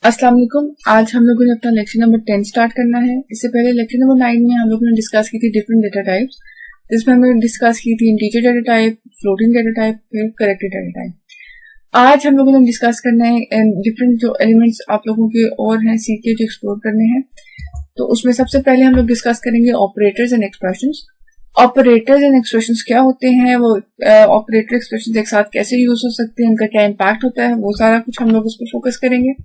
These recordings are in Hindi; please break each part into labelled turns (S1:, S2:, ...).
S1: अस्सलाम वालेकुम। आज हम लोगों ने अपना लेक्चर नंबर 10 स्टार्ट करना है। इससे पहले लेक्चर नंबर 9 में हम लोगों ने डिस्कस की थी डिफरेंट डेटा टाइप्स, जिसमें हमने डिस्कस की थी integer data type, floating data type, फिर करेक्टेड डेटा टाइप। आज हम लोगों ने डिस्कस करना है डिफरेंट जो एलिमेंट्स आप लोगों के और हैं सीख के जो एक्सप्लोर करने हैं। तो उसमें सबसे पहले हम लोग डिस्कस करेंगे operators and expressions. Operators and expressions क्या होते हैं, वो ऑपरेटर एक्सप्रेशंस एक साथ कैसे यूज हो सकते हैं, उनका क्या इम्पैक्ट होता है, वो सारा कुछ हम लोग उस पर फोकस करेंगे।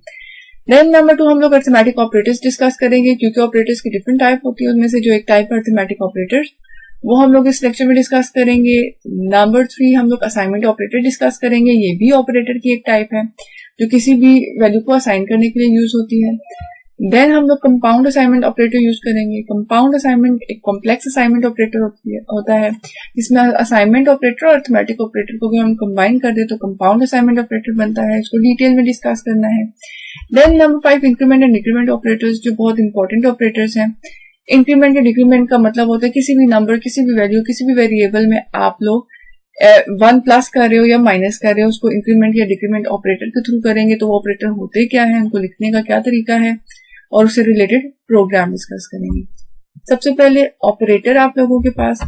S1: देन नंबर 2 हम लोग अरिथमेटिक ऑपरेटर्स डिस्कस करेंगे, क्योंकि ऑपरेटर्स की डिफरेंट टाइप होती है। उनमें से जो एक टाइप है अरिथमेटिक ऑपरेटर्स, वो हम लोग इस लेक्चर में डिस्कस करेंगे। नंबर 3 हम लोग असाइनमेंट ऑपरेटर डिस्कस करेंगे। ये भी ऑपरेटर की एक टाइप है जो किसी भी वैल्यू को असाइन करने के लिए यूज होती है। देन हम लोग कंपाउंड असाइनमेंट ऑपरेटर यूज करेंगे। कंपाउंड असाइनमेंट एक कॉम्प्लेक्स असाइनमेंट ऑपरेटर होता है, जिसमें असाइनमेंट ऑपरेटर और अरिथमेटिक ऑपरेटर को भी हम कंबाइन कर दे तो कंपाउंड असाइनमेंट ऑपरेटर बनता है। इसको डिटेल में डिस्कस करना है। Then number 5 increment and decrement operators, जो बहुत इंपॉर्टेंट ऑपरेटर्स हैं। इंक्रीमेंट या डिक्रीमेंट का मतलब होता है किसी भी नंबर, किसी भी वैल्यू, किसी भी वेरिएबल में आप लोग 1 प्लस कर रहे हो या माइनस कर रहे हो, उसको इंक्रीमेंट या डिक्रीमेंट ऑपरेटर के थ्रू करेंगे। तो वो ऑपरेटर होते क्या है, उनको लिखने का क्या तरीका है, और उससे रिलेटेड प्रोग्राम डिस्कस करेंगे। सबसे पहले ऑपरेटर आप लोगों के पास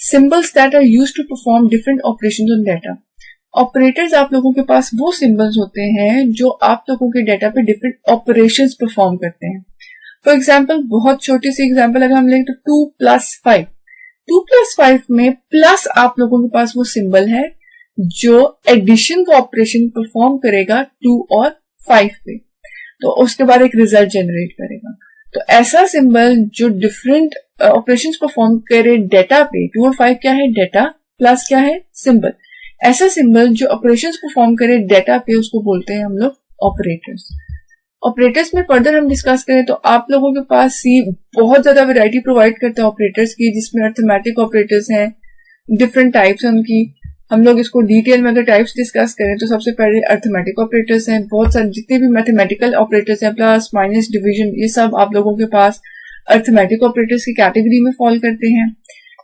S1: symbols that are used to perform different operations on data. Operators आप लोगों के पास वो सिंबल्स होते हैं जो आप लोगों के डाटा पे डिफरेंट ऑपरेशंस परफॉर्म करते हैं। फॉर एग्जांपल, बहुत छोटी सी एग्जांपल अगर हम लें तो 2+5, 2+5 में प्लस आप लोगों के पास वो सिंबल है जो एडिशन का ऑपरेशन परफॉर्म करेगा 2 और 5 पे, तो उसके बाद एक रिजल्ट जनरेट करेगा। तो ऐसा सिंबल जो डिफरेंट ऑपरेशंस परफॉर्म करे डाटा पे, 2 और 5 क्या है, डाटा, प्लस क्या है, सिंबल। ऐसा सिंबल जो ऑपरेशंस परफॉर्म करे डाटा पे, उसको बोलते हैं हम लोग ऑपरेटर्स। ऑपरेटर्स में फर्दर हम डिस्कस करें तो आप लोगों के पास सी बहुत ज्यादा वैरायटी प्रोवाइड करता है ऑपरेटर्स की, जिसमें अरिथमेटिक ऑपरेटर्स हैं, डिफरेंट टाइप्स हैं उनकी। हम लोग इसको डिटेल में अगर टाइप्स डिस्कस करें तो सबसे पहले अरिथमेटिक ऑपरेटर्स हैं। बहुत सारे जितने भी मैथमेटिकल ऑपरेटर्स हैं, प्लस माइनस डिवीजन, ये सब आप लोगों के पास अरिथमेटिक ऑपरेटर्स की कैटेगरी में फॉल करते हैं।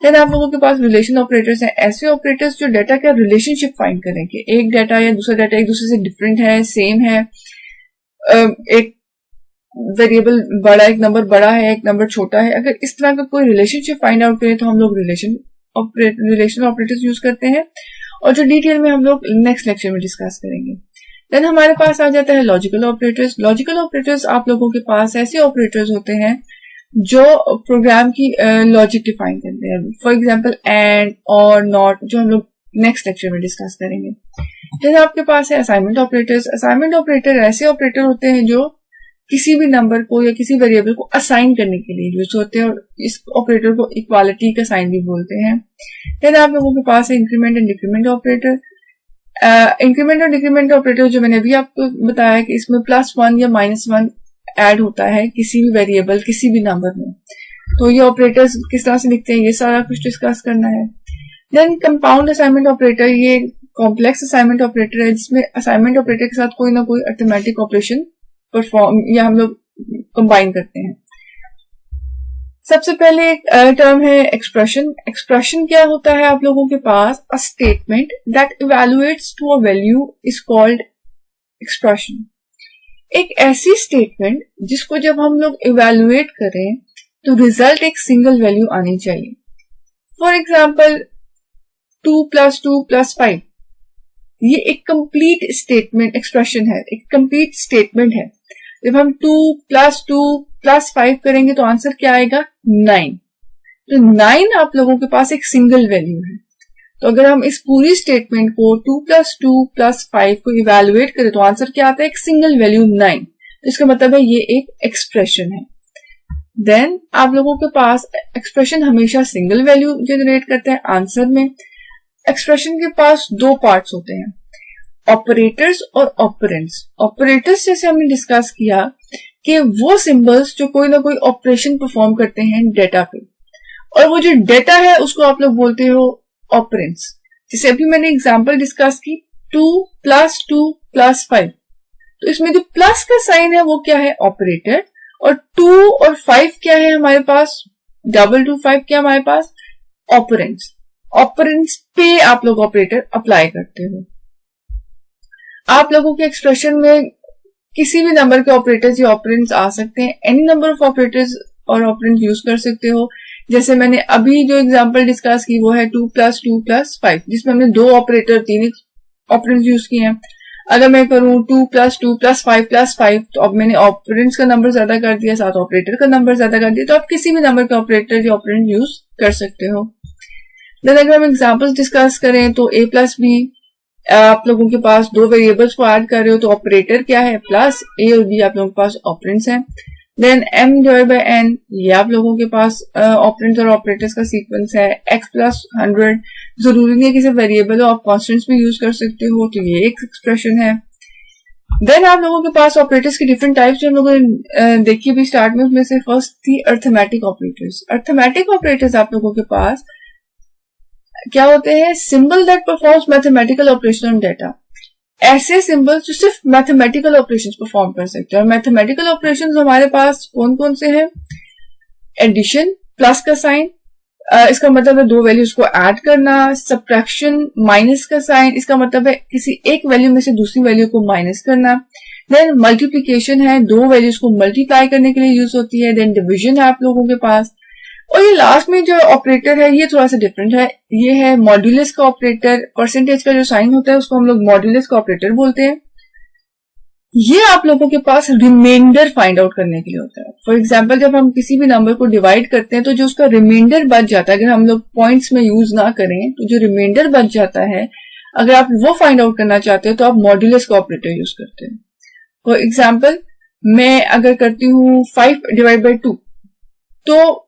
S1: देन आप लोगों के पास रिलेशन ऑपरेटर्स हैं, ऐसे ऑपरेटर्स जो डाटा का रिलेशनशिप फाइंड करें कि एक डाटा या दूसरा डाटा एक दूसरे से डिफरेंट है, सेम है, एक वेरिएबल बड़ा, एक नंबर बड़ा है, एक नंबर छोटा है। अगर इस तरह का कोई रिलेशनशिप फाइंड आउट करें तो हम लोग रिलेशन ऑपरेटर्स यूज करते हैं, और जो डिटेल में हम लोग नेक्स्ट लेक्चर में डिस्कस करेंगे। देन हमारे पास आ जाता है लॉजिकल ऑपरेटर्स। लॉजिकल ऑपरेटर्स आप लोगों के पास ऐसे ऑपरेटर्स होते हैं जो प्रोग्राम की लॉजिक डिफाइन करते हैं। फॉर एग्जांपल एंड और नॉट, जो हम लोग नेक्स्ट लेक्चर में डिस्कस करेंगे। देन आपके पास है असाइनमेंट ऑपरेटर्स। असाइनमेंट ऑपरेटर ऐसे ऑपरेटर होते हैं जो किसी भी नंबर को या किसी वेरिएबल को असाइन करने के लिए यूज होते हैं, और इस ऑपरेटर को इक्वालिटी का साइन भी बोलते हैं। देन आप लोगों के पास है increment and decrement operator. Increment और डिक्रीमेंट ऑपरेटर जो मैंने अभी आपको बताया कि इसमें +1 या -1 ऐड होता है किसी भी वेरिएबल, किसी भी नंबर में। तो ये ऑपरेटर्स किस तरह से लिखते हैं, ये सारा कुछ डिस्कस करना है। देन कंपाउंड असाइनमेंट ऑपरेटर, ये कॉम्प्लेक्स असाइनमेंट ऑपरेटर है, जिसमें असाइनमेंट ऑपरेटर के साथ कोई ना कोई अरिथमेटिक ऑपरेशन परफॉर्म या हम लोग कंबाइन करते हैं। सबसे पहले एक टर्म है एक्सप्रेशन। एक्सप्रेशन क्या होता है आप लोगों के पास, a statement that evaluates to a value is called expression. एक ऐसी स्टेटमेंट जिसको जब हम लोग इवैल्यूएट करें तो रिजल्ट एक सिंगल वैल्यू आनी चाहिए। फॉर एग्जाम्पल 2 + 2 + 5, ये एक कंप्लीट स्टेटमेंट एक्सप्रेशन है, एक कंप्लीट स्टेटमेंट है। जब हम 2 + 2 + 5 करेंगे तो आंसर क्या आएगा, 9। तो 9 आप लोगों के पास एक सिंगल वैल्यू है। तो अगर हम इस पूरी स्टेटमेंट को 2 + 2 + 5 को इवैल्यूएट करें तो आंसर क्या आता है, एक सिंगल वैल्यू 9। तो इसका मतलब है ये एक एक्सप्रेशन है। देन आप लोगों के पास एक्सप्रेशन हमेशा सिंगल वैल्यू जनरेट करते हैं आंसर में। एक्सप्रेशन के पास 2 पार्ट्स होते हैं, ऑपरेटर्स और ऑपरेंड्स। ऑपरेटर्स जैसे हमने डिस्कस किया कि वो सिंबल्स जो कोई ना कोई ऑपरेशन परफॉर्म करते हैं डेटा पे, और वो जो डेटा है उसको आप लोग बोलते हो ऑपरेंड्स। जैसे अभी मैंने एग्जांपल डिस्कस की 2 + 2 + 5, तो इसमें जो प्लस का साइन है वो क्या है, ऑपरेटर, और 2 और 5 क्या है हमारे पास, 225 क्या हमारे पास, ऑपरेंड्स। ऑपरेंड्स पे आप लोग ऑपरेटर अप्लाई करते हो। आप लोगों के एक्सप्रेशन में किसी भी नंबर के ऑपरेटर्स या ऑपरेंड्स आ सकते हैं, एनी नंबर ऑफ ऑपरेटर्स और ऑपरेंड्स यूज कर सकते हो। जैसे मैंने अभी जो एग्जांपल डिस्कस की वो है 2 + 2 + 5, जिसमें हमने 2 ऑपरेटर 3 ऑपरेंड्स यूज किए हैं। अगर मैं करूं 2 + 2 + 5 + 5, तो अब मैंने ऑपरेंड्स का नंबर ज्यादा कर दिया, साथ ऑपरेटर का नंबर ज्यादा कर दिया, तो आप किसी भी नंबर का ऑपरेटर या ऑपरेंड यूज कर सकते हो। देन अगर हम एग्जांपल्स डिस्कस करें तो a + b, आप लोगों के पास 2 वेरिएबल्स को ऐड कर रहे हो, तो ऑपरेटर क्या है प्लस, a और b आप लोगों के पास ऑपरेंड्स हैं। देन m/n, ये आप लोगों के पास ऑपरेंड्स और ऑपरेटर्स का सीक्वेंस है। x + 100, जरूरी नहीं है कि सिर्फ वेरिएबल हो, आप कॉन्स्टेंट्स भी यूज कर सकते हो, तो ये एक एक्सप्रेशन है। देन आप लोगों के पास ऑपरेटर्स की डिफरेंट टाइप्स जो हम लोगों ने देखी भी स्टार्ट में, उसमें से फर्स्ट थी अर्थमेटिक ऑपरेटर्स। अर्थमेटिक ऑपरेटर्स आप लोगों के पास क्या होते हैं, symbol that performs mathematical operation on data. ऐसे सिंबल जो सिर्फ मैथमेटिकल ऑपरेशंस परफॉर्म कर सकते हैं। और मैथमेटिकल ऑपरेशंस हमारे पास कौन कौन से हैं, एडिशन, प्लस का साइन, इसका मतलब है 2 वैल्यूज को ऐड करना, सब्ट्रैक्शन, माइनस का साइन, इसका मतलब है किसी एक वैल्यू में से दूसरी वैल्यू को माइनस करना। देन मल्टीप्लीकेशन है, 2 वैल्यूज को मल्टीप्लाई करने के लिए यूज होती है। देन डिविजन है आप लोगों के पास। और ये लास्ट में जो ऑपरेटर है ये थोड़ा सा डिफरेंट है, ये है मॉड्यूलस का ऑपरेटर। परसेंटेज का जो साइन होता है उसको हम लोग मॉड्यूलस का ऑपरेटर बोलते हैं। ये आप लोगों के पास रिमाइंडर फाइंड आउट करने के लिए होता है। फॉर एग्जांपल जब हम किसी भी नंबर को डिवाइड करते हैं तो जो उसका रिमाइंडर बच जाता है, अगर हम लोग पॉइंट्स में यूज ना करें तो जो रिमाइंडर बच जाता है, अगर आप वो फाइंड आउट करना चाहते हो तो आप मॉड्यूलस का ऑपरेटर यूज करते हैं। फॉर एग्जाम्पल मैं अगर करती हूँ 5/2, तो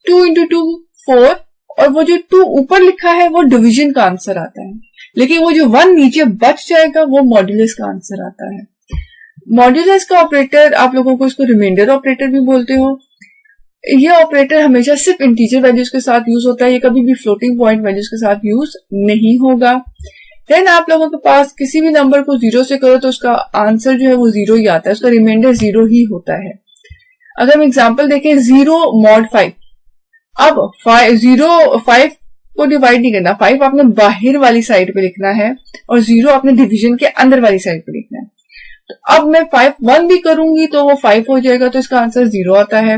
S1: 2 × 2 4, और वो जो 2 ऊपर लिखा है वो डिवीजन का आंसर आता है, लेकिन वो जो 1 नीचे बच जाएगा वो मॉड्यूलस का आंसर आता है। मॉड्यूलस का ऑपरेटर आप लोगों को इसको रिमाइंडर ऑपरेटर भी बोलते हो। ये ऑपरेटर हमेशा सिर्फ इंटीजर वैल्यूज के साथ यूज होता है, ये कभी भी फ्लोटिंग पॉइंट वैल्यूज के साथ यूज नहीं होगा। देन आप लोगों के पास किसी भी नंबर को 0 से करो तो उसका आंसर जो है वो 0 ही आता है, उसका रिमाइंडर 0 ही होता है। अगर हम एग्जाम्पल देखें 0 mod 5, अब 5 को डिवाइड नहीं करना, 5 आपने बाहर वाली साइड पे लिखना है और 0 आपने डिवीजन के अंदर वाली साइड पे लिखना है। तो अब मैं 5 1 भी करूंगी तो वो 5 हो जाएगा, तो इसका आंसर 0 आता है।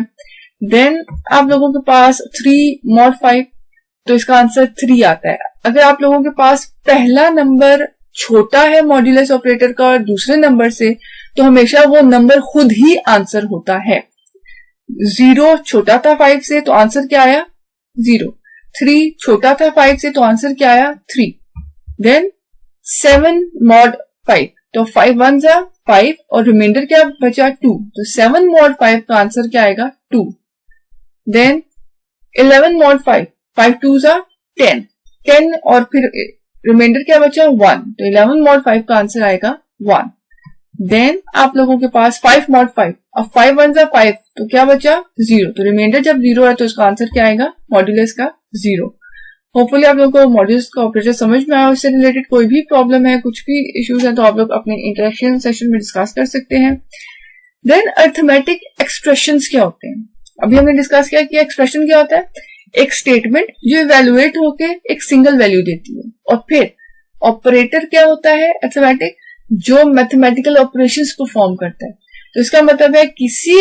S1: देन आप लोगों के पास 3 mod 5, तो इसका आंसर 3 आता है। अगर आप लोगों के पास पहला नंबर छोटा है मॉड्यूलस ऑपरेटर का और दूसरे नंबर से, तो हमेशा वो नंबर खुद ही आंसर होता है। 0 छोटा था 5 से, तो आंसर क्या आया 0। 3 छोटा था 5 से, तो आंसर क्या आया 3। देन 7 mod 5, तो 5 1 जा 5 और रिमाइंडर क्या बचा 2, तो 7 mod 5 का आंसर क्या आएगा 2। देन 11 mod 5, 5 2 जा 10 और फिर रिमाइंडर क्या बचा 1, तो 11 mod 5 का आंसर आएगा 1। देन आप लोगों के पास 5 mod 5, अब 5 1 जा 5, तो क्या बचा 0, तो रिमाइंडर जब 0 है तो इसका आंसर क्या आएगा मॉड्यूलस का 0। होपफुली आप लोगों को मॉड्यूलस का ऑपरेटर समझ में आया। उससे रिलेटेड कोई भी प्रॉब्लम है, कुछ भी इश्यूज है, तो आप लोग अपने इंटरेक्शन सेशन में डिस्कस कर सकते हैं। देन अर्थमेटिक एक्सप्रेशंस क्या होते हैं, अभी हमने डिस्कस किया कि एक्सप्रेशन क्या होता है, एक स्टेटमेंट जो इवेलुएट होके एक सिंगल वैल्यू देती है। और फिर ऑपरेटर क्या होता है अर्थमेटिक, जो मैथमेटिकल ऑपरेशंस परफॉर्म करता है। तो इसका मतलब है किसी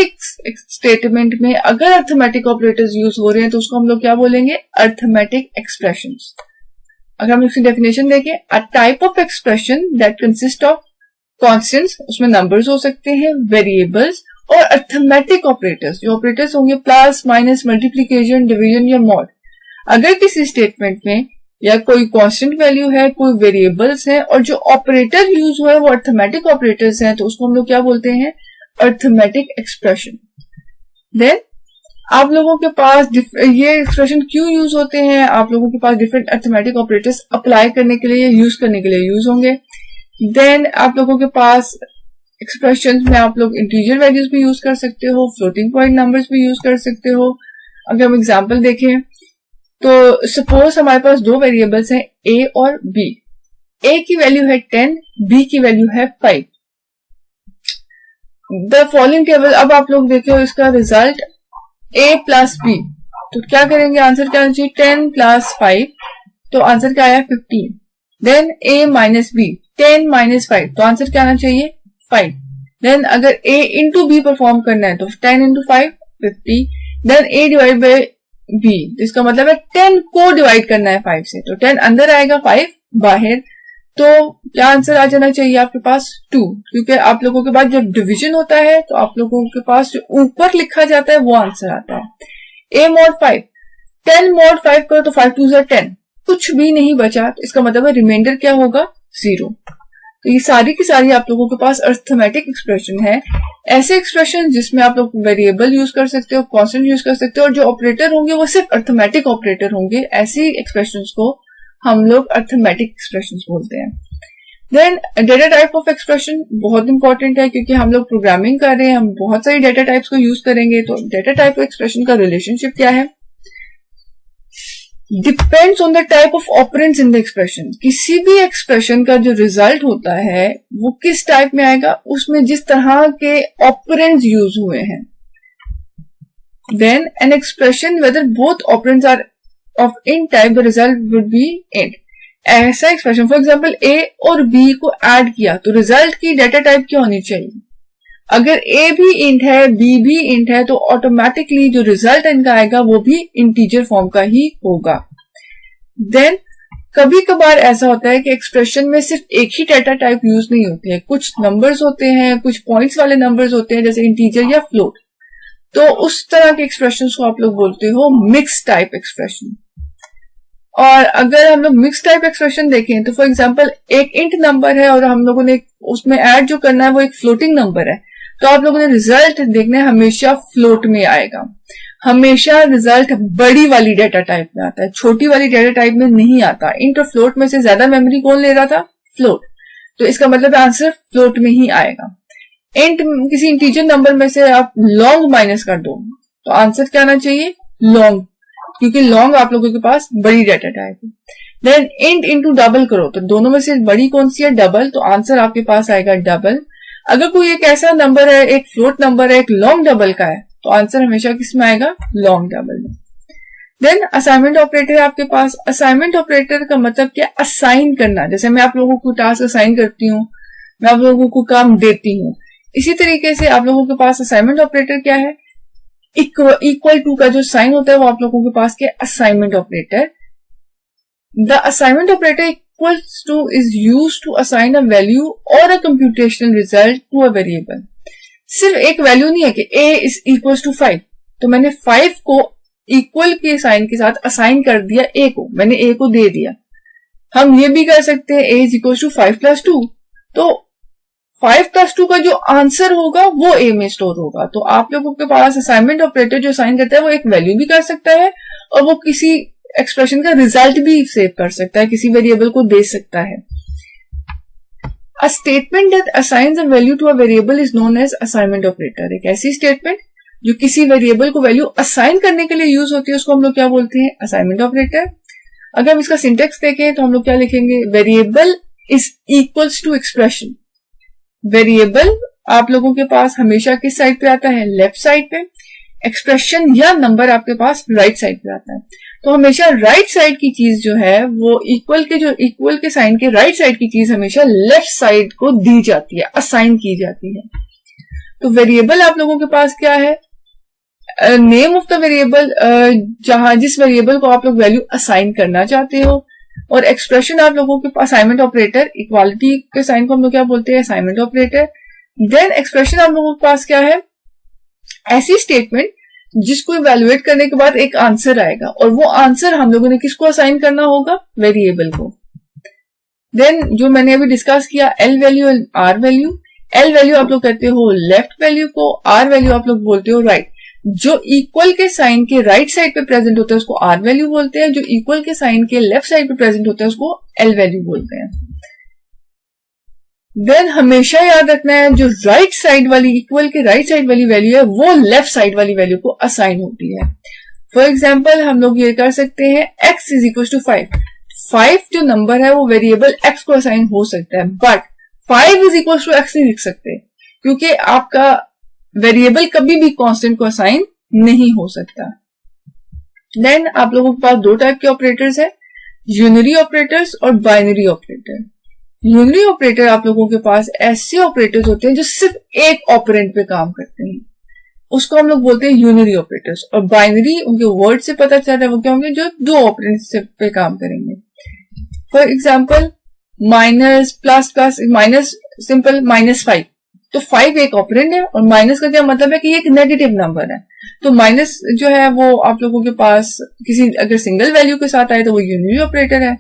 S1: स्टेटमेंट में अगर अर्थमेटिक ऑपरेटर्स यूज हो रहे हैं तो उसको हम लोग क्या बोलेंगे, अर्थमेटिक एक्सप्रेशंस। अगर हम इसकी डेफिनेशन देखें, a type of expression that consist of constants, उसमें नंबर्स हो सकते हैं, वेरिएबल्स और अर्थमेटिक ऑपरेटर्स, जो ऑपरेटर्स होंगे प्लस, माइनस, मल्टीप्लीकेशन, डिवीजन या मॉड। अगर किसी स्टेटमेंट में या कोई कांस्टेंट वैल्यू है, कोई वेरिएबल्स है और जो ऑपरेटर यूज हुआ है वो अर्थमेटिक ऑपरेटर्स हैं, तो उसको हम लोग क्या बोलते हैं, अर्थमेटिक एक्सप्रेशन। देन आप लोगों के पास ये एक्सप्रेशन क्यों यूज होते हैं, आप लोगों के पास डिफरेंट अर्थमेटिक ऑपरेटर्स अप्लाई करने के लिए, यूज करने के लिए यूज होंगे। देन आप लोगों के पास एक्सप्रेशन में आप लोग इंटीजर वैल्यूज भी यूज कर सकते हो, फ्लोटिंग पॉइंट नंबर्स भी यूज कर सकते हो। अगर हम एग्जाम्पल देखें तो सपोज हमारे पास 2 वेरिएबल्स हैं a और b। a की वैल्यू है 10, b की वैल्यू है 5। द फॉलोइंग टेबल, अब आप लोग देखो इसका रिजल्ट a + b, तो क्या करेंगे, आंसर क्या आना चाहिए 10 + 5, तो आंसर क्या आया 15। देन a - b, 10 - 5, तो आंसर क्या आना चाहिए 5। देन अगर a इंटू बी परफॉर्म करना है तो 10 into 5 50, then a divide by b, इसका मतलब है 10 को डिवाइड करना है 5 से, तो 10 अंदर आएगा 5 बाहर, तो क्या आंसर आ जाना चाहिए आपके पास 2, क्योंकि आप लोगों के पास जब डिवीजन होता है तो आप लोगों के पास जो ऊपर लिखा जाता है वो आंसर आता है। a mod 5, 10 mod 5 करो तो 5 2 10, कुछ भी नहीं बचा, तो इसका मतलब है रिमाइंडर क्या होगा 0। तो ये सारी की सारी आप लोगों के पास अर्थमेटिक एक्सप्रेशन है, ऐसे एक्सप्रेशन जिसमें आप लोग वेरिएबल यूज कर सकते हो, कांस्टेंट यूज कर सकते हो, और जो ऑपरेटर होंगे वो सिर्फ अर्थमेटिक ऑपरेटर होंगे। ऐसी एक्सप्रेशंस को हम लोग अर्थमेटिक एक्सप्रेशंस बोलते हैं। Then data type of expression बहुत इंपॉर्टेंट है, क्योंकि हम लोग प्रोग्रामिंग कर रहे हैं, हम बहुत सारी डेटा टाइप्स को यूज करेंगे। तो डेटा टाइप ऑफ एक्सप्रेशन का रिलेशनशिप क्या है? Depends on the type of operands in the expression. किसी भी एक्सप्रेशन का जो रिजल्ट होता है वो किस टाइप में आएगा, उसमें जिस तरह के ऑपरेंड्स यूज हुए हैं। Then an expression whether both operands are of int type, the result would be int। ऐसा एक्सप्रेशन, फॉर एग्जाम्पल a और b को ऐड किया तो रिजल्ट की डेटा टाइप क्या होनी चाहिए? अगर a भी int है, b भी int है, तो ऑटोमेटिकली जो रिजल्ट इनका आएगा वो भी इंटीजर फॉर्म का ही होगा। देन कभी कभार ऐसा होता है कि एक्सप्रेशन में सिर्फ एक ही डेटा टाइप यूज नहीं होती है, कुछ नंबर्स होते हैं, कुछ पॉइंट्स वाले नंबर्स होते हैं, जैसे इंटीजर या फ्लोट। तो उस तरह के एक्सप्रेशन को आप लोग बोलते हो मिक्स टाइप एक्सप्रेशन। और अगर हम लोग मिक्स टाइप एक्सप्रेशन देखें तो फॉर एग्जांपल एक इंट नंबर है और हम लोगों ने उसमें ऐड जो करना है वो एक फ्लोटिंग नंबर है, तो आप लोगों ने रिजल्ट देखना है हमेशा फ्लोट में आएगा। हमेशा रिजल्ट बड़ी वाली डेटा टाइप में आता है, छोटी वाली डेटा टाइप में नहीं आता। इंट और फ्लोट में से ज्यादा मेमोरी कौन ले रहा था? फ्लोट। तो इसका मतलब आंसर फ्लोट में ही आएगा। इंट किसी इंटीजर नंबर में से आप लॉन्ग माइनस कर दो तो आंसर क्या आना चाहिए? लॉन्ग, क्योंकि लॉन्ग आप लोगों के पास बड़ी डेटा टाइप है। देन इंट इंटू डबल करो तो दोनों में से बड़ी कौन सी है? डबल, तो आंसर आपके पास आएगा डबल। अगर कोई एक ऐसा नंबर है, एक फ्लोट नंबर है, एक लॉन्ग डबल का है, तो आंसर हमेशा किस में आएगा? लॉन्ग डबल में। देन असाइनमेंट ऑपरेटर है आपके पास। असाइनमेंट ऑपरेटर का मतलब क्या? असाइन करना। जैसे मैं आप लोगों को टास्क असाइन करती हूँ, मैं आप लोगों को काम देती हूँ, इसी तरीके से आप लोगों के पास असाइनमेंट ऑपरेटर क्या है? इक्वल टू का जो साइन होता है वो आप लोगों के पास क्या? Assignment operator. The assignment operator equals to is used to assign a value और a computational result to a variable. सिर्फ एक वैल्यू नहीं है कि a इज इक्वल टू 5, तो मैंने 5 को इक्वल के साइन के साथ असाइन कर दिया a को, मैंने a को दे दिया। हम ये भी कर सकते हैं a is equal to 5 plus 2, तो 5 प्लस 2 का जो आंसर होगा वो a में स्टोर होगा। तो आप लोगों के पास असाइनमेंट ऑपरेटर जो असाइन करता है वो एक वैल्यू भी कर सकता है और वो किसी एक्सप्रेशन का रिजल्ट भी सेव कर सकता है, किसी वेरिएबल को दे सकता है। A statement that assigns a value to a variable is known as assignment operator। एक ऐसी स्टेटमेंट जो किसी वेरिएबल को वैल्यू असाइन करने के लिए यूज होती है उसको हम लोग क्या बोलते हैं? Assignment operator. अगर हम इसका सिंटेक्स देखें तो हम लोग क्या लिखेंगे? Variable is equals to expression. Variable आप लोगों के पास हमेशा किस साइड पे आता है? लेफ्ट साइड पे। एक्सप्रेशन या नंबर आपके पास राइट साइड पे आता है। तो हमेशा राइट साइड की चीज जो है वो इक्वल के साइन के राइट साइड की चीज हमेशा लेफ्ट साइड को दी जाती है, असाइन की जाती है। तो वेरिएबल आप लोगों के पास क्या है? नेम ऑफ द वेरिएबल, जहां जिस वेरिएबल को आप लोग वैल्यू असाइन करना चाहते हो। और एक्सप्रेशन आप लोगों के पास असाइनमेंट ऑपरेटर, इक्वालिटी के साइन को हम लोग क्या बोलते हैं? Assignment operator. देन एक्सप्रेशन आप लोगों के पास क्या है? ऐसी स्टेटमेंट जिसको इवेलुएट करने के बाद एक आंसर आएगा और वो आंसर हम लोगों ने किसको असाइन करना होगा? वेरिएबल को। देन जो मैंने अभी डिस्कस किया एल वैल्यू और आर वैल्यू। एल वैल्यू आप लोग कहते हो लेफ्ट वैल्यू को, आर वैल्यू आप लोग बोलते हो राइट। जो इक्वल के साइन के राइट साइड पे प्रेजेंट होता है उसको आर वैल्यू बोलते हैं, जो इक्वल के साइन के लेफ्ट साइड पे प्रेजेंट होता है उसको एल वैल्यू बोलते हैं। देन हमेशा याद रखना है जो राइट साइड वाली, इक्वल के राइट साइड वाली वैल्यू है वो लेफ्ट साइड वाली वैल्यू को असाइन होती है। फॉर एग्जाम्पल हम लोग ये कर सकते हैं x इज इक्वल टू 5। 5 जो नंबर है वो वेरिएबल x को असाइन हो सकता है, but 5 is equal to x नहीं लिख सकते क्योंकि आपका वेरिएबल कभी भी कांस्टेंट को असाइन नहीं हो सकता। देन आप लोगों के पास दो टाइप के ऑपरेटर्स है, यूनरी ऑपरेटर्स और बाइनरी ऑपरेटर। यूनरी ऑपरेटर आप लोगों के पास ऐसे ऑपरेटर्स होते हैं जो सिर्फ एक ऑपरेंड पे काम करते हैं, उसको हम लोग बोलते हैं यूनरी ऑपरेटर्स। और बाइनरी उनके वर्ड से पता चल रहा है वो क्या होंगे, जो दो ऑपरेंड पे काम करेंगे। For example minus, plus plus, minus simple -5, तो 5 एक ऑपरेंड है और माइनस का क्या मतलब है कि ये एक नेगेटिव नंबर है। तो माइनस जो है वो आप लोगों के पास किसी अगर सिंगल वैल्यू के साथ आए तो वो यूनरी ऑपरेटर है।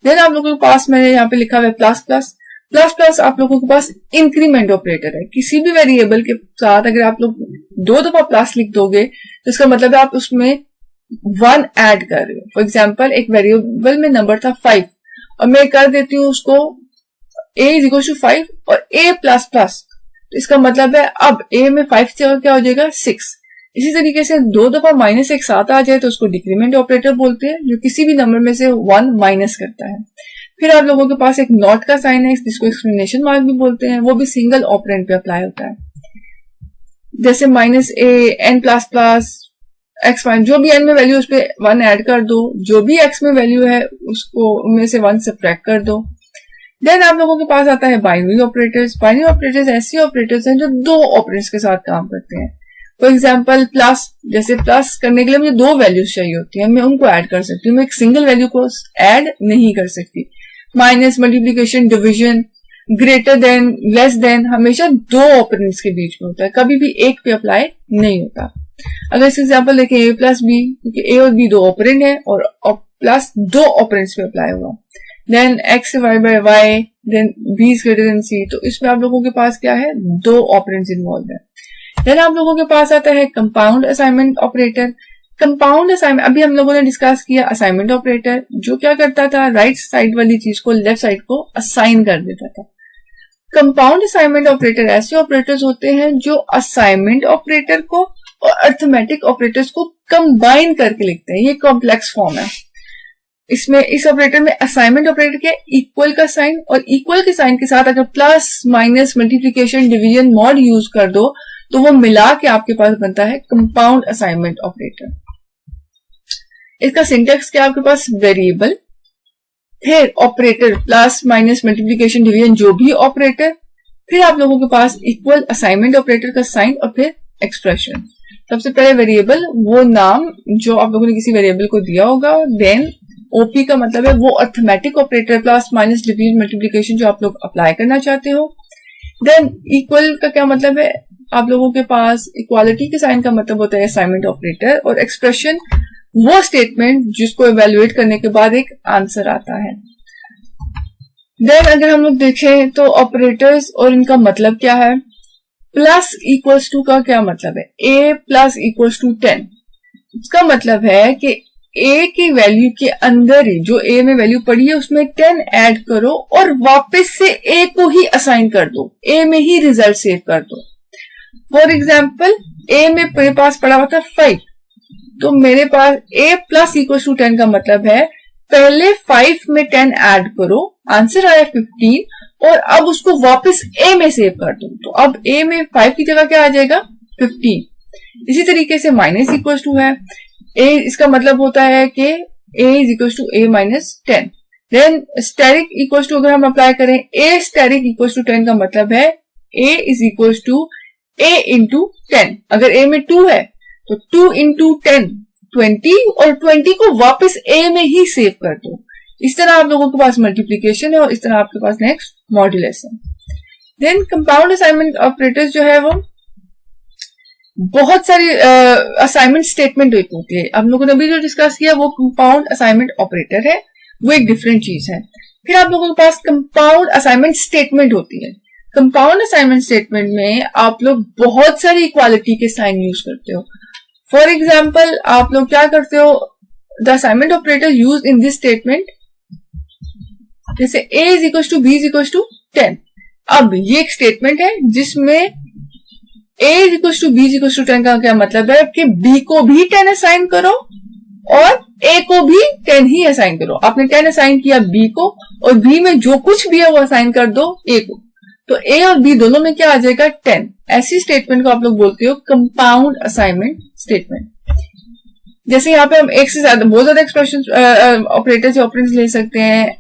S1: देन आप लोगों के पास मैंने यहाँ पे लिखा हुआ है प्लस प्लस। प्लस प्लस आप लोगों के पास इंक्रीमेंट ऑपरेटर है। किसी भी वेरिएबल के साथ अगर आप लोग 2 दफा प्लस लिख दोगे तो इसका मतलब है आप उसमें 1 ऐड कर रहे हो। फॉर एग्जाम्पल एक वेरिएबल में नंबर था 5 और मैं कर देती हूँ उसको a = 5 और a++, तो इसका मतलब है अब a में 5 से और क्या हो जाएगा 6। इसी तरीके से 2 दफा माइनस एक साथ आ जाए तो उसको डिक्रीमेंट ऑपरेटर बोलते हैं, जो किसी भी नंबर में से 1 माइनस करता है। फिर आप लोगों के पास एक नॉट का साइन है जिसको एक्सक्लेमेशन मार्क भी बोलते हैं, वो भी सिंगल ऑपरेंड पे अप्लाई होता है। जैसे -a, n++ x, जो भी n में वैल्यू उस पर 1 ऐड कर दो, जो भी x में वैल्यू है उसको उनमें से 1 सब्ट्रैक्ट कर दो। देन आप लोगों के पास आता है बाइनरी ऑपरेटर्स। बाइनरी ऑपरेटर्स ऐसे ऑपरेटर्स हैं जो 2 ऑपरेंड्स के साथ काम करते हैं। फॉर एग्जाम्पल प्लस, जैसे प्लस करने के लिए मुझे 2 वैल्यूज चाहिए होती है, मैं उनको ऐड कर सकती हूँ, मैं एक सिंगल वैल्यू को ऐड नहीं कर सकती। Minus, multiplication, division, greater than, less than हमेशा 2 ऑपरेंड्स के बीच में होता है, कभी भी एक पे अप्लाई नहीं होता। अगर इस एग्जाम्पल देखें a + b, क्योंकि a और b 2 ऑपरेंड है और प्लस 2 ऑपरेंड्स पे अप्लाई होगा। Then x y/y, then b > c, तो इसमें आप लोगों के पास क्या है, 2 ऑपरेंड्स इन्वॉल्व है। देन आप लोगों के पास आता है compound assignment operator. Compound assignment अभी हम लोगों ने डिस्कस किया असाइनमेंट ऑपरेटर, जो क्या करता था, राइट साइड वाली चीज को लेफ्ट साइड को असाइन कर देता था। कंपाउंड असाइनमेंट ऑपरेटर ऐसे ऑपरेटर्स होते हैं जो असाइनमेंट ऑपरेटर को और अर्थमेटिक ऑपरेटर्स को कंबाइन करके लिखते हैं। ये कॉम्प्लेक्स फॉर्म है। इसमें इस ऑपरेटर में असाइनमेंट ऑपरेटर के इक्वल का साइन, और इक्वल के साइन के साथ अगर plus, minus, multiplication, division, mod use कर दो तो वो मिला के आपके पास बनता है कंपाउंड असाइनमेंट ऑपरेटर। इसका सिंटेक्स क्या, आपके पास वेरिएबल, फिर operator plus, minus, multiplication, division, जो भी ऑपरेटर, फिर आप लोगों के पास इक्वल, असाइनमेंट ऑपरेटर का साइन और फिर एक्सप्रेशन। सबसे पहले वेरिएबल, वो नाम जो आप लोगों ने किसी वेरिएबल को दिया होगा। देन ओपी का मतलब है वो arithmetic operator, plus, minus, division, multiplication जो आप लोग अप्लाई करना चाहते हो। देन इक्वल का क्या मतलब है, आप लोगों के पास इक्वालिटी के साइन का मतलब होता है असाइनमेंट ऑपरेटर, और एक्सप्रेशन वो स्टेटमेंट जिसको इवेल्युएट करने के बाद एक आंसर आता है। देन अगर हम लोग देखें तो ऑपरेटर्स और इनका मतलब क्या है। प्लस इक्वल्स टू का क्या मतलब है, a + = 10। इसका मतलब है कि a की वैल्यू के अंदर ही जो a में वैल्यू पड़ी है उसमें 10 ऐड करो और वापस से a को ही असाइन कर दो, a में ही रिजल्ट सेव कर दो। फॉर एग्जाम्पल a में मेरे पास पड़ा हुआ था 5, तो मेरे पास a + = 10 का मतलब है पहले 5 में 10 ऐड करो, आंसर आया 15, और अब उसको वापस a में सेव कर दो। तो अब a में 5 की जगह क्या आ जाएगा 15। इसी तरीके से माइनस इक्वल टू है a, इसका मतलब होता है कि a = a - 10। Then asterisk equal to अगर हम अप्लाई करें, a स्टेरिक = 10 का मतलब है a = a × 10। अगर a में 2 है तो 2 × 10 20, और 20 को वापस a में ही सेव कर दो। इस तरह आप लोगों के पास मल्टीप्लीकेशन है और इस तरह आपके पास नेक्स्ट मॉड्यूलस है। देन कंपाउंड असाइनमेंट ऑपरेटर्स जो है वो बहुत सारी असाइनमेंट स्टेटमेंट होती है। हम लोगों ने अभी जो डिस्कस किया वो कंपाउंड असाइनमेंट ऑपरेटर है, वो एक डिफरेंट चीज है। फिर आप लोगों के पास कंपाउंड असाइनमेंट स्टेटमेंट होती है। कंपाउंड असाइनमेंट स्टेटमेंट में आप लोग बहुत सारी इक्वालिटी के साइन यूज करते हो। फॉर एग्जाम्पल आप लोग क्या करते हो, the assignment operator use in this statement, जैसे a = b = 10। अब ये एक स्टेटमेंट है जिसमें a = b = 10 का क्या मतलब है कि b को भी 10 असाइन करो और a को भी 10 ही असाइन करो। आपने 10 असाइन किया b को, और b में जो कुछ भी है वो असाइन कर दो a को, तो a और b दोनों में क्या आ जाएगा 10। ऐसी स्टेटमेंट को आप लोग बोलते हो कंपाउंड असाइनमेंट स्टेटमेंट। जैसे यहाँ पे हम एक से ज्यादा बहुत ज्यादा एक्सप्रेशन ऑपरेटर से ऑपरेंड्स ले सकते हैं।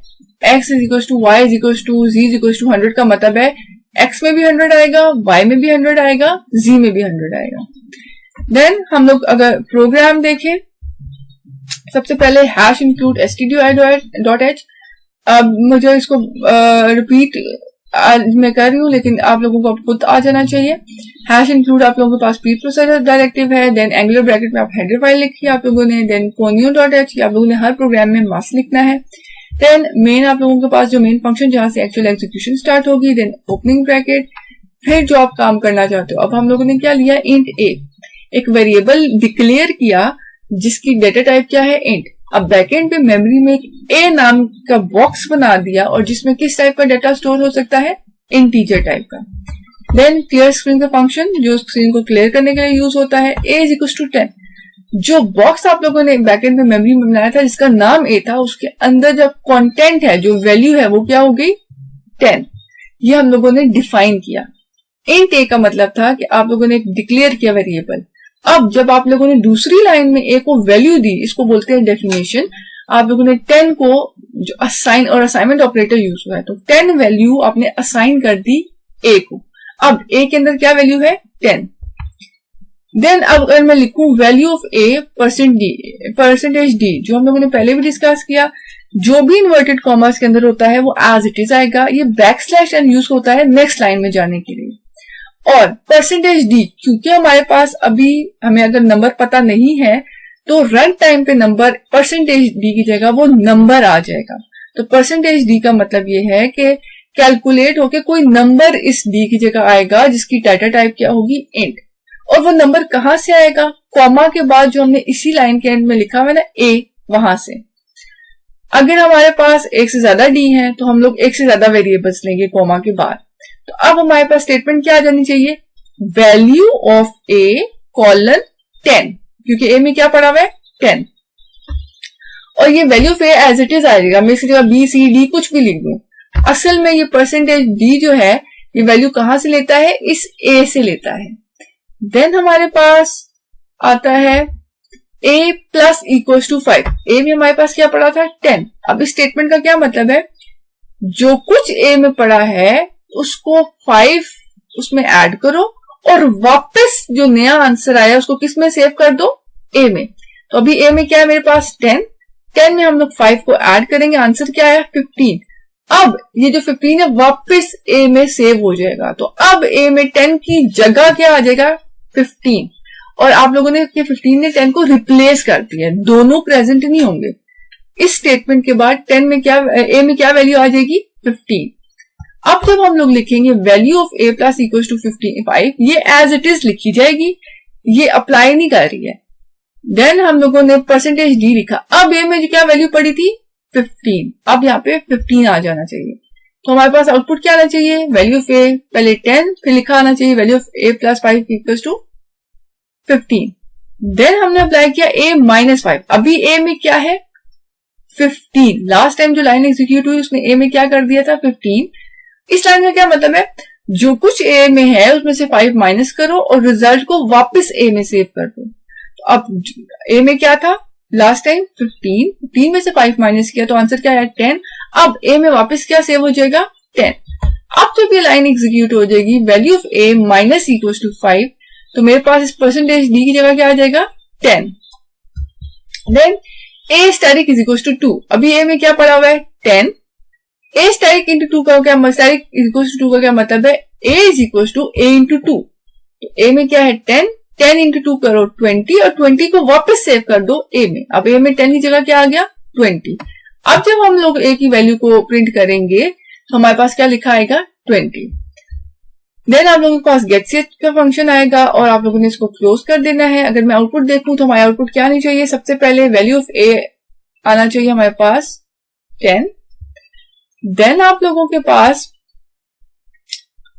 S1: x is equal to y is equal to z is equal to 100 का मतलब है x में भी 100 आएगा, y में भी 100 आएगा, z में भी 100 आएगा। देन हम लोग अगर प्रोग्राम देखें, सबसे पहले हैश इंक्लूड stdio.h। अब मुझे इसको रिपीट मैं कर रही हूँ, लेकिन आप लोगों को खुद आ जाना चाहिए। हैश इंक्लूड आप लोगों के पास प्री प्रोसेसर डायरेक्टिव है, देन एंगुलर ब्रैकेट में आप हेडर फाइल लिखी है आप लोगों ने, देन conio.h आप लोगों ने हर प्रोग्राम में मास्क लिखना है। देन मेन आप लोगों के पास जो मेन फंक्शन जहां से एक्चुअल एग्जीक्यूशन स्टार्ट होगी, देन ओपनिंग ब्रैकेट, फिर जो आप काम करना चाहते हो। अब हम लोगों ने क्या लिया, इंट a, एक वेरिएबल डिक्लेयर किया जिसकी डेटा टाइप क्या है, इंट। अब बैकएंड पे मेमोरी में एक a नाम का बॉक्स बना दिया और जिसमें किस टाइप का डेटा स्टोर हो सकता है, इंटीजर टाइप का। देन क्लियर स्क्रीन का फंक्शन जो स्क्रीन को क्लियर करने के लिए यूज होता है, a इज इक्वल टू 10। जो बॉक्स आप लोगों ने बैकएंड में मेमोरी में बनाया था जिसका नाम a था, उसके अंदर जो कंटेंट है, जो वैल्यू है, वो क्या हो गई, 10। ये हम लोगों ने डिफाइन किया। इंट a का मतलब था कि आप लोगों ने डिक्लेयर किया वेरिएबल। अब जब आप लोगों ने दूसरी लाइन में a को वैल्यू दी, इसको बोलते हैं डेफिनेशन, आप लोगों ने 10 को जो असाइन और असाइनमेंट ऑपरेटर यूज हुआ है, तो 10 वैल्यू आपने असाइन कर दी a को। अब a के अंदर क्या वैल्यू है, 10। देन अब अगर मैं लिखूं value of a percentage d, जो हम लोगों ने पहले भी डिस्कस किया, जो भी इन्वर्टेड कॉमर्स के अंदर होता है वो एज इट इज आएगा। ये बैकस्लैश एन यूज होता है नेक्स्ट लाइन में जाने के लिए। और परसेंटेज डी, क्योंकि हमारे पास अभी हमें अगर नंबर पता नहीं है तो रन टाइम पे नंबर परसेंटेज डी की जगह वो नंबर आ जाएगा। तो परसेंटेज डी का मतलब ये है कि कैलकुलेट होके कोई नंबर इस डी की जगह आएगा जिसकी डाटा टाइप क्या होगी, इंट। और वो नंबर कहां से आएगा, कॉमा के बाद जो हमने इसी लाइन के एंड में लिखा हुआ है ना a, वहां से। अगर हमारे पास एक से ज्यादा डी है तो हम लोग एक से ज्यादा वेरिएबल्स लेंगे कॉमा के बाद। तो अब हमारे पास स्टेटमेंट क्या आ जानी चाहिए, वैल्यू ऑफ a कॉलन 10, क्योंकि a में क्या पड़ा हुआ है, 10। और ये value of a as it is आएगा, मैं इसकी जगह b c d कुछ भी लिख दूं। असल में ये परसेंटेज d जो है ये वैल्यू कहां से लेता है, इस a से लेता है। देन हमारे पास आता है a plus equal to 5। a में हमारे पास क्या पड़ा था, 10। अब इस स्टेटमेंट का क्या मतलब है, जो कुछ a में पड़ा है उसको 5 उसमें ऐड करो और वापस जो नया आंसर आया उसको किस में सेव कर दो, a में। तो अभी a में क्या है मेरे पास, 10 में हम लोग 5 को ऐड करेंगे, आंसर क्या है, 15। अब ये जो 15 है वापस a में सेव हो जाएगा। तो अब a में 10 की जगह क्या आ जाएगा, 15। और आप लोगों ने 15 ने 10 को रिप्लेस कर दिया, दोनों प्रेजेंट नहीं होंगे। इस स्टेटमेंट के बाद 10 में क्या, a में क्या वैल्यू आ जाएगी, 15। अब जब हम लोग लिखेंगे value of a plus equal to 55, ये एज इट इज लिखी जाएगी, ये अप्लाई नहीं कर रही है। देन हम लोगों ने परसेंटेज डी लिखा। अब a में जो क्या वैल्यू पड़ी थी, 15। अब यहाँ पे 15 आ जाना चाहिए। तो हमारे पास आउटपुट क्या आना चाहिए, वैल्यू ऑफ a पहले 10, फिर लिखा आना चाहिए value of a plus 5 equal to 15। Then हमने अप्लाई किया a माइनस 5। अभी a में क्या है, 15। लास्ट टाइम जो लाइन एग्जीक्यूट हुई उसने a में क्या कर दिया था, 15। इस लाइन का क्या मतलब है, जो कुछ a में है उसमें से 5 माइनस करो और रिजल्ट को वापस a में सेव कर दो। तो अब a में क्या था लास्ट टाइम, 15 में से 5 माइनस किया तो आंसर क्या है, 10। अब a में वापस क्या सेव हो जाएगा, 10। अब जब ये लाइन एग्जीक्यूट हो जाएगी value of a minus equal to 5, तो मेरे पास इस परसेंटेज डी की जगह क्या आ जाएगा, 10। Then a static is equal to 2। अभी a में क्या पड़ा हुआ है, 10। a स्टैटिक इंटू 2 का क्या, स्टैटिक इज इक्वल टू 2 का क्या मतलब है, a is equal to a into 2। तो a में क्या है, 10 इंटू 2 करो 20 और 20 को वापस सेव कर दो a में। अब a में 10 की जगह क्या आ गया, 20। अब जब हम लोग a की वैल्यू को प्रिंट करेंगे तो हमारे पास क्या लिखा आएगा, 20। देन आप लोगों के पास गेट सेट का फंक्शन आएगा और आप लोगों ने इसको क्लोज कर देना है। अगर मैं आउटपुट देखूं तो हमारा आउटपुट क्या आनी चाहिए, सबसे पहले वैल्यू ऑफ a आना चाहिए हमारे पास 10। देन आप लोगों के पास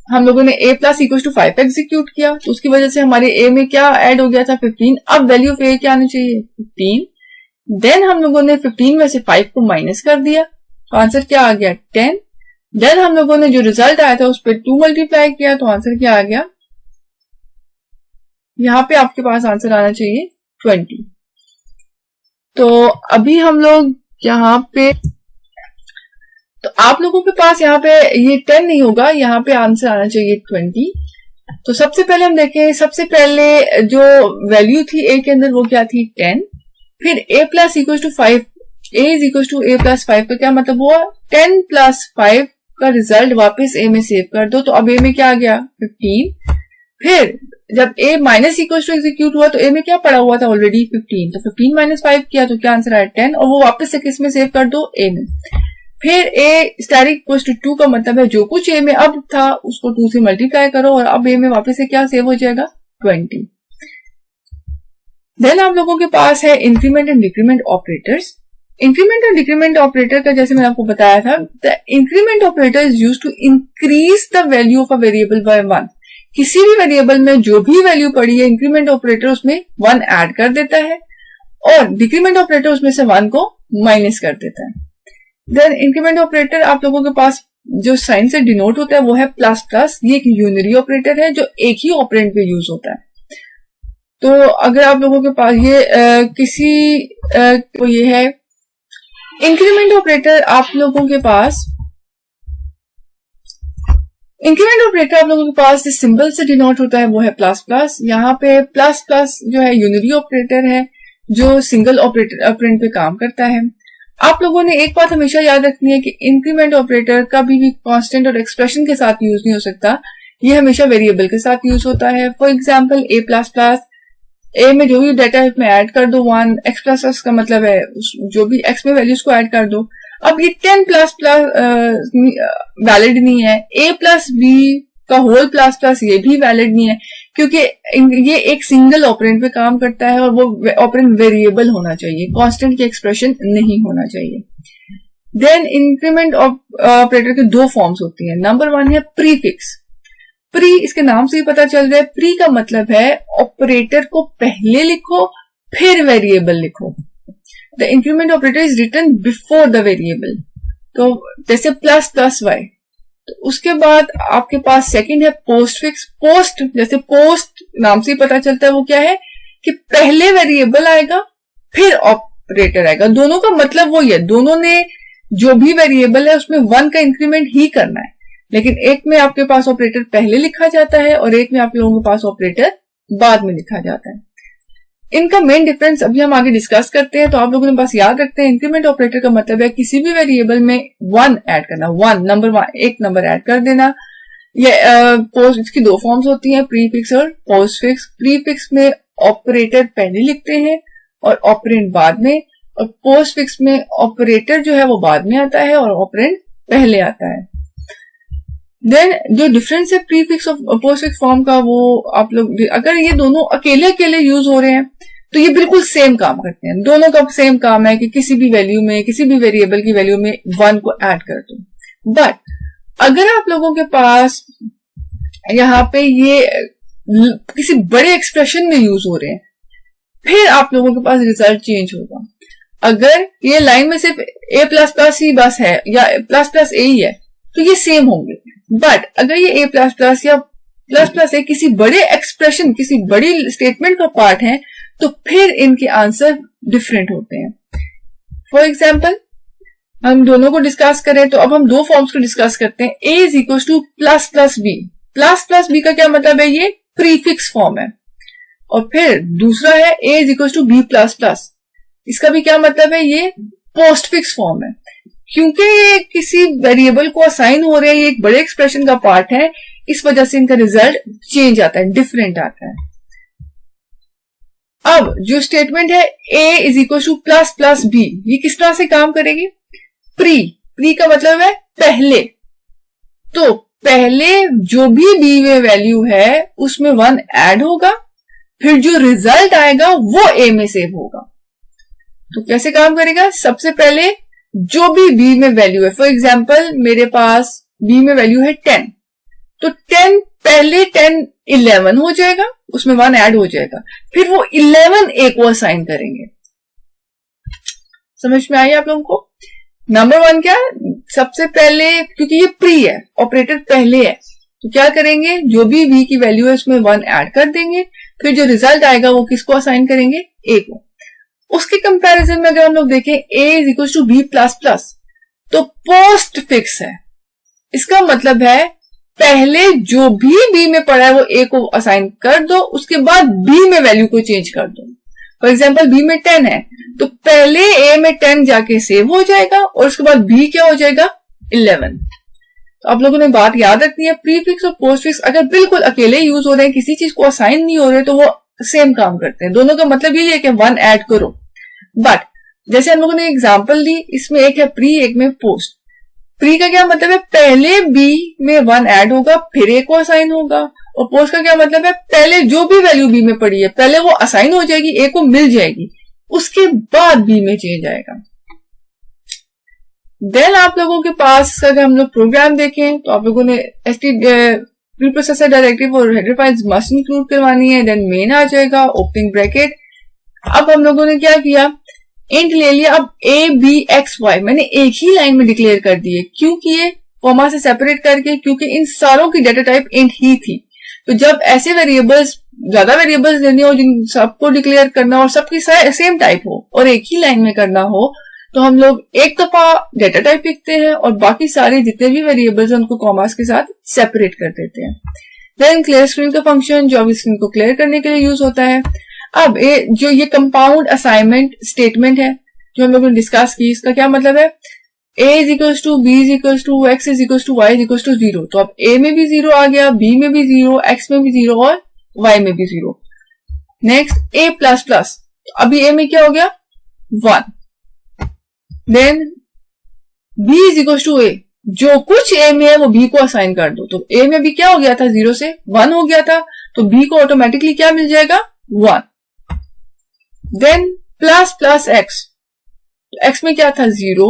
S1: हम लोगों ने a plus equal to 5 execute किया तो उसकी वजह से हमारे a में क्या ऐड हो गया था, 15। अब वैल्यू ऑफ a क्या आनी चाहिए, 15। देन हम लोगों ने 15 में से 5 को माइनस कर दिया तो आंसर क्या आ गया, 10। देन हम लोगों ने जो रिजल्ट आया था उस पर 2 मल्टीप्लाई किया तो आंसर क्या आ गया, यहां पे आपके पास आंसर आना चाहिए 20। तो अभी हम लोग यहाँ पे तो आप लोगों के पास यहाँ पे ये 10 नहीं होगा, यहाँ पे आंसर आना चाहिए 20। तो सबसे पहले हम देखें, सबसे पहले जो वैल्यू थी ए के अंदर वो क्या थी 10, फिर a plus equal to 5, a is equal to a plus 5 का क्या मतलब हुआ 10 प्लस 5 का रिजल्ट वापस a में सेव कर दो, तो अब a में क्या आ गया 15। फिर जब a minus equal to execute हुआ तो a में क्या पड़ा हुआ था ऑलरेडी 15, तो 15 माइनस 5 किया तो क्या आंसर आया 10, और वो वापस से किस में सेव कर दो a में। फिर a स्टार इक्वल टू 2 का मतलब है जो कुछ a में अब था उसको 2 से मल्टीप्लाई करो और अब a में वापस से क्या सेव हो जाएगा 20। देन आप लोगों के पास है increment and decrement operators. Increment और डिक्रीमेंट ऑपरेटर का जैसे मैंने आपको बताया था, the increment operator is used to increase the value of a variable by 1। किसी भी वेरिएबल में जो भी वैल्यू पड़ी है इंक्रीमेंट ऑपरेटर उसमें 1 ऐड कर देता है और डिक्रीमेंट ऑपरेटर उसमें से 1 को माइनस कर देता है। देन इंक्रीमेंट ऑपरेटर आप लोगों के पास जो साइन से डिनोट होता है वो है प्लस प्लस। ये एक यूनरी ऑपरेटर है जो एक ही ऑपरेंड पे यूज होता है। तो अगर आप लोगों के पास ये ये है इंक्रीमेंट ऑपरेटर, आप लोगों के पास इंक्रीमेंट ऑपरेटर आप लोगों के पास जिस सिंबल से डिनोट होता है वो है प्लस प्लस। यहाँ पे प्लस प्लस जो है यूनरी ऑपरेटर है जो सिंगल ऑपरेंड पे काम करता है। आप लोगों ने एक बात हमेशा याद रखनी है कि इंक्रीमेंट ऑपरेटर कभी भी कांस्टेंट और एक्सप्रेशन के साथ यूज नहीं हो सकता, ये हमेशा वेरिएबल के साथ यूज होता है। For example A plus plus, A में जो भी डाटा है उसमें ऐड कर दो 1, एक्स प्लस प्लस का मतलब है जो भी एक्स में वैल्यूज को ऐड कर दो। अब ये 10 प्लस प्लस वैलिड नहीं है, ए प्लस बी का होल प्लस प्लस ये भी वैलिड नहीं है क्योंकि ये एक सिंगल ऑपरेंड पे काम करता है और वो ऑपरेंड वेरिएबल होना चाहिए, कांस्टेंट की एक्सप्रेशन नहीं होना चाहिए। देन इंक्रीमेंट ऑपरेटर के दो फॉर्म्स होती हैं। नंबर 1 है प्रीफिक्स। प्री इसके नाम से ही पता चल रहा है, प्री का मतलब है ऑपरेटर को पहले लिखो फिर वेरिएबल लिखो। The increment operator is written before the variable, तो जैसे प्लस प्लस वाई। तो उसके बाद आपके पास सेकंड है पोस्ट फिक्स। पोस्ट जैसे पोस्ट नाम से ही पता चलता है वो क्या है कि पहले वेरिएबल आएगा फिर ऑपरेटर आएगा। दोनों का मतलब वही है, दोनों ने जो भी वेरिएबल है उसमें 1 का इंक्रीमेंट ही करना है, लेकिन एक में आपके पास ऑपरेटर पहले लिखा जाता है और एक में आप लोगों के पास ऑपरेटर बाद में लिखा जाता है। इनका मेन डिफरेंस अभी हम आगे डिस्कस करते हैं। तो आप लोगों ने बस याद रखते हैं इंक्रीमेंट ऑपरेटर का मतलब है किसी भी वेरिएबल में 1 ऐड करना, 1 नंबर 1 एक नंबर ऐड कर देना। ये पोस्ट इसकी दो फॉर्म्स होती हैं, प्रीफिक्स और पोस्ट फिक्स। प्रीफिक्स में ऑपरेटर पहले लिखते हैं और ऑपरेंड बाद में, और पोस्ट फिक्स में ऑपरेटर जो है वो बाद में आता है और ऑपरेंड पहले आता है। देन जो डिफरेंस है प्रीफिक्स और पोस्ट फिक्स फॉर्म का, वो आप लोग अगर ये दोनों अकेले अकेले यूज हो रहे हैं तो ये बिल्कुल सेम काम करते हैं। दोनों का सेम काम है कि किसी भी वैल्यू में, किसी भी वेरिएबल की वैल्यू में 1 को ऐड कर दो। बट अगर आप लोगों के पास यहाँ पे ये किसी बड़े एक्सप्रेशन में यूज हो रहे हैं फिर आप लोगों के पास रिजल्ट चेंज होगा। अगर ये लाइन में सिर्फ ए प्लस प्लस ही बस है या प्लस प्लस ए ही है तो ये सेम होंगे, बट अगर ये ए प्लस प्लस या प्लस प्लस ए किसी बड़े एक्सप्रेशन, किसी बड़ी स्टेटमेंट का पार्ट है तो फिर इनके आंसर डिफरेंट होते हैं। फॉर एग्जाम्पल हम दोनों को डिस्कस करें तो अब हम दो फॉर्म्स को डिस्कस करते हैं। A is equal to plus plus b. Plus plus b का क्या मतलब है, ये प्रीफिक्स फॉर्म है। और फिर दूसरा है a is equal to b plus plus, इसका भी क्या मतलब है, ये पोस्ट फिक्स फॉर्म है। क्योंकि ये किसी वेरिएबल को असाइन हो रहे हैं, ये एक बड़े एक्सप्रेशन का पार्ट है, इस वजह से इनका रिजल्ट चेंज आता है, डिफरेंट आता है। अब जो स्टेटमेंट है a is equal to plus plus b, ये किस तरह से काम करेगी, प्री का मतलब है पहले, तो पहले जो भी बी में वैल्यू है उसमें 1 ऐड होगा, फिर जो रिजल्ट आएगा वो ए में सेव होगा। तो कैसे काम करेगा, सबसे पहले जो भी बी में वैल्यू है, फॉर एग्जाम्पल मेरे पास बी में वैल्यू है 10, तो 10 पहले 10 11 हो जाएगा, उसमें 1 ऐड हो जाएगा, फिर वो 11 ए को असाइन करेंगे। समझ में आई आप लोगों को। नंबर 1 क्या, सबसे पहले क्योंकि ये प्री है, ऑपरेटर पहले है, तो क्या करेंगे, जो भी बी की वैल्यू है उसमें 1 ऐड कर देंगे, फिर जो रिजल्ट आएगा वो किसको असाइन करेंगे, ए को। उसके कंपैरिजन में अगर हम लोग देखें a is equal to b plus plus, तो पोस्ट फिक्स है, इसका मतलब है पहले जो भी बी में पड़ा है वो ए को असाइन कर दो, उसके बाद बी में वैल्यू को चेंज कर दो। फॉर एग्जाम्पल बी में 10 है तो पहले ए में 10 जाके सेव हो जाएगा और उसके बाद बी क्या हो जाएगा 11। तो आप लोगों ने बात याद रखनी है, प्रीफिक्स और पोस्टफिक्स अगर बिल्कुल अकेले यूज हो रहे हैं, किसी चीज को असाइन नहीं हो रहे, तो वो सेम काम करते हैं। दोनों का मतलब यही है कि 1 ऐड करो। बट जैसे हम लोगों ने एग्जांपल दी, इसमें एक है प्री, एक में पोस्ट। प्री का क्या मतलब है, पहले बी में 1 ऐड होगा फिर ए को असाइन होगा, और पोस्ट का क्या मतलब है, पहले जो भी वैल्यू बी में पड़ी है पहले वो असाइन हो जाएगी, ए को मिल जाएगी, उसके बाद बी में चेंज आएगा। देन आप लोगों के पास अगर हम लोग प्रोग्राम देखें तो आप लोगों ने प्री प्रोसेसर डायरेक्टिव और हेडर फाइल्स मस्ट इंक्लूड करवानी है। देन मेन आ जाएगा, ओपनिंग ब्रैकेट। अब हम लोगों ने क्या किया, इंट ले लिया। अब ए बी एक्स वाई मैंने एक ही लाइन में डिक्लेयर कर दिए। क्यों किए, कॉमा से सेपरेट करके, क्योंकि इन सारों की डेटा टाइप इंट ही थी। तो जब ऐसे वेरिएबल्स, ज्यादा वेरिएबल्स देने हो जिन सबको डिक्लेयर करना और सबकी सेम टाइप हो और एक ही लाइन में करना हो, तो हम लोग एक दफा डेटा टाइप लिखते हैं और बाकी सारे जितने भी वेरिएबल्स हैं उनको कॉमास के साथ सेपरेट कर देते हैं। देन क्लियर स्क्रीन का फंक्शन जो अभी स्क्रीन को क्लियर करने के लिए यूज होता है। अब जो ये कंपाउंड असाइनमेंट स्टेटमेंट है जो हम लोगों ने डिस्कस की, इसका क्या मतलब है, a is equals to b is equals to x is equals to y is equals to 0। तो अब a में भी 0 आ गया, b में भी 0, x में भी 0 और y में भी 0। नेक्स्ट a प्लस प्लस, अभी a में क्या हो गया 1। Then b is equals to a, जो कुछ a में है वो b को असाइन कर दो। तो a में भी क्या हो गया था, 0 से 1 हो गया था, तो b को ऑटोमेटिकली क्या मिल जाएगा 1। देन प्लस प्लस x, तो x में क्या था 0,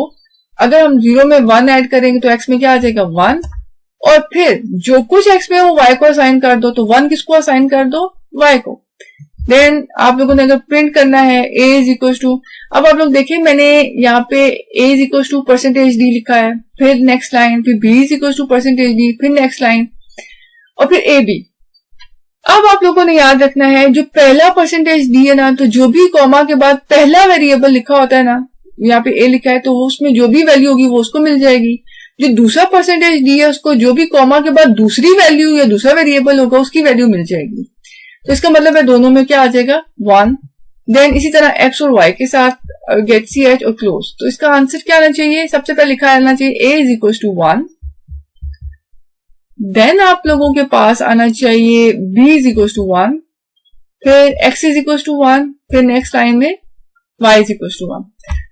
S1: अगर हम 0 में 1 ऐड करेंगे तो x में क्या आ जाएगा 1, और फिर जो कुछ x में वो y को असाइन कर दो। तो 1 किसको असाइन कर दो, y को। देन आप लोगों ने अगर प्रिंट करना है a इज इक्वल टू, अब आप लोग देखिए मैंने यहाँ पे a is equal to percentage d लिखा है, फिर नेक्स्ट लाइन, फिर b is equal to percentage d, फिर नेक्स्ट लाइन और फिर a b। अब आप लोगों ने याद रखना है जो पहला परसेंटेज d है ना, तो जो भी कॉमा के बाद पहला वेरिएबल लिखा होता है ना, यहाँ पे a लिखा है तो उसमें जो भी वैल्यू होगी वो उसको मिल जाएगी। जो दूसरा परसेंटेज d है उसको जो भी कॉमा के बाद दूसरी वैल्यू या दूसरा वेरिएबल होगा उसकी वैल्यू मिल जाएगी। तो इसका मतलब है दोनों में क्या आ जाएगा 1। देन इसी तरह x और y के साथ गेट सी एच और क्लोज। तो इसका आंसर क्या आना चाहिए, सबसे पहले लिखा आना चाहिए a is equal to 1। Then आप लोगों के पास आना चाहिए b इज इक्वल टू 1, फिर x इज इक्वल टू 1, फिर नेक्स्ट लाइन में y इज इक्वल टू 1।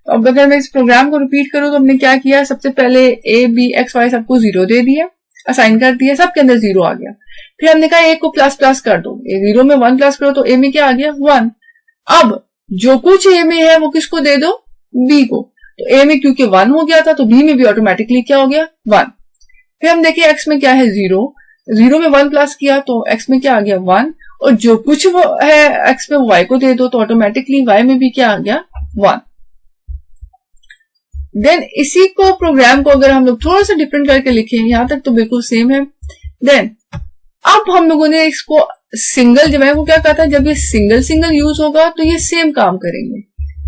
S1: तो अब अगर मैं इस प्रोग्राम को रिपीट करूं तो हमने क्या किया, सबसे पहले a b x y सबको 0 दे दिया, असाइन कर दिया, सबके अंदर 0 आ गया। फिर हमने कहा a को प्लस प्लस कर दो, 0 में 1 प्लस करो तो a में क्या आ गया 1। अब जो कुछ a में है वो किसको दे दो, b को। तो a में क्योंकि 1 हो गया था तो b में भी ऑटोमेटिकली क्या हो गया 1। फिर हम देखिए x में क्या है 0, 0 में 1 प्लस किया तो x में क्या आ गया 1, और जो कुछ वो है x में y को दे दो तो ऑटोमेटिकली y में भी क्या आ गया 1। देन इसी को प्रोग्राम को अगर हम लोग थोड़ा सा डिफरेंट करके लिखें, यहां तक तो बिल्कुल सेम है। देन अब हम लोगों ने इसको सिंगल, जब मैं वो क्या कहता है, जब ये सिंगल सिंगल यूज होगा तो ये सेम काम करेंगे,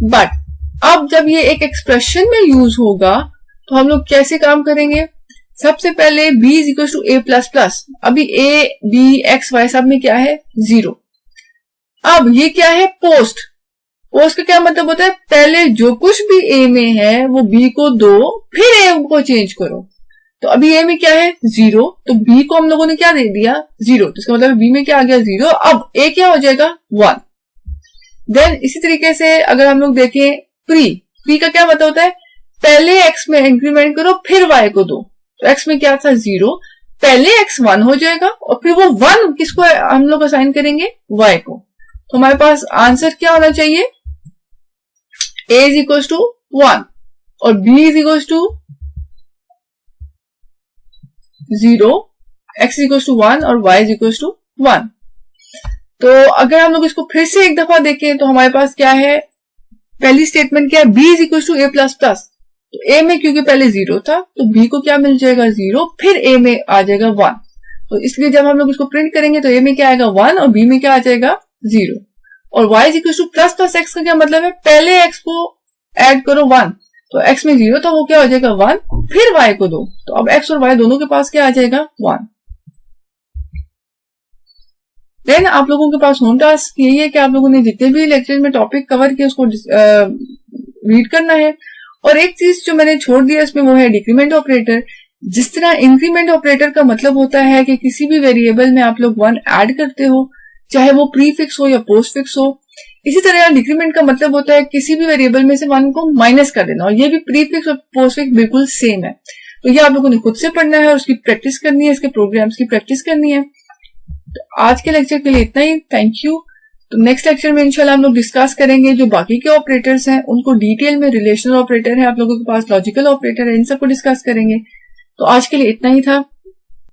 S1: बट अब जब ये एक एक्सप्रेशन में यूज होगा तो हम लोग कैसे काम करेंगे। सबसे पहले b is equal to a plus plus, अभी a b x y सब में क्या है 0। अब ये क्या है पोस्ट, पोस्ट का क्या मतलब होता है, पहले जो कुछ भी a में है वो b को दो, फिर a को चेंज करो। तो अभी a में क्या है 0, तो b को हम लोगों ने क्या दे दिया 0, तो इसका मतलब b में क्या आ गया 0, अब a क्या हो जाएगा 1। देन इसी तरीके से अगर हम लोग देखें प्री का क्या मतलब होता है, पहले x में इंक्रीमेंट करो फिर y को दो। तो x में क्या था 0, पहले x 1 हो जाएगा और फिर वो 1 किसको हम लोग असाइन करेंगे y को। तो हमारे पास आंसर क्या होना चाहिए, a इज इक्वल टू 1 और b is equal to 0, x is equal to 1 और y इज इक्वल टू 1। तो अगर हम लोग इसको फिर से एक दफा देखें तो हमारे पास क्या है, पहली स्टेटमेंट क्या है, b is equal to a plus plus. तो a में क्योंकि पहले 0 था तो b को क्या मिल जाएगा 0, फिर a में आ जाएगा 1। तो इसलिए जब हम लोग इसको प्रिंट करेंगे तो a में क्या आएगा 1 और b में क्या आ जाएगा 0। और y is equal to plus plus x का क्या मतलब है, पहले x को ऐड करो 1, तो x में 0 तो वो क्या हो जाएगा 1, फिर y को दो, तो अब x और y दोनों के पास क्या आ जाएगा 1। देन आप लोगों के पास होम टास्क यही है कि आप लोगों ने जितने भी लेक्चर में टॉपिक कवर किए उसको रीड करना है। और एक चीज जो मैंने छोड़ दिया इसमें वो है डिक्रीमेंट ऑपरेटर। जिस तरह इंक्रीमेंट ऑपरेटर का मतलब होता है कि किसी भी वेरिएबल में आप लोग 1 ऐड करते हो, चाहे वो प्री फिक्स हो या पोस्ट फिक्स हो, इसी तरह डिक्रीमेंट का मतलब होता है किसी भी वेरिएबल में से 1 को माइनस कर देना। और ये भी प्री फिक्स और पोस्ट फिक्स बिल्कुल सेम है। तो ये आप लोगों ने खुद से पढ़ना है और उसकी प्रैक्टिस करनी है, इसके प्रोग्राम्स की प्रैक्टिस करनी है। तो आज के लेक्चर के लिए इतना ही, थैंक यू। तो नेक्स्ट लेक्चर में इंशाल्लाह हम लोग डिस्कस करेंगे जो बाकी के ऑपरेटर्स हैं उनको डिटेल में। रिलेशनल ऑपरेटर है, आप लोगों के पास लॉजिकल ऑपरेटर है, इन सबको डिस्कस करेंगे। तो आज के लिए इतना ही था।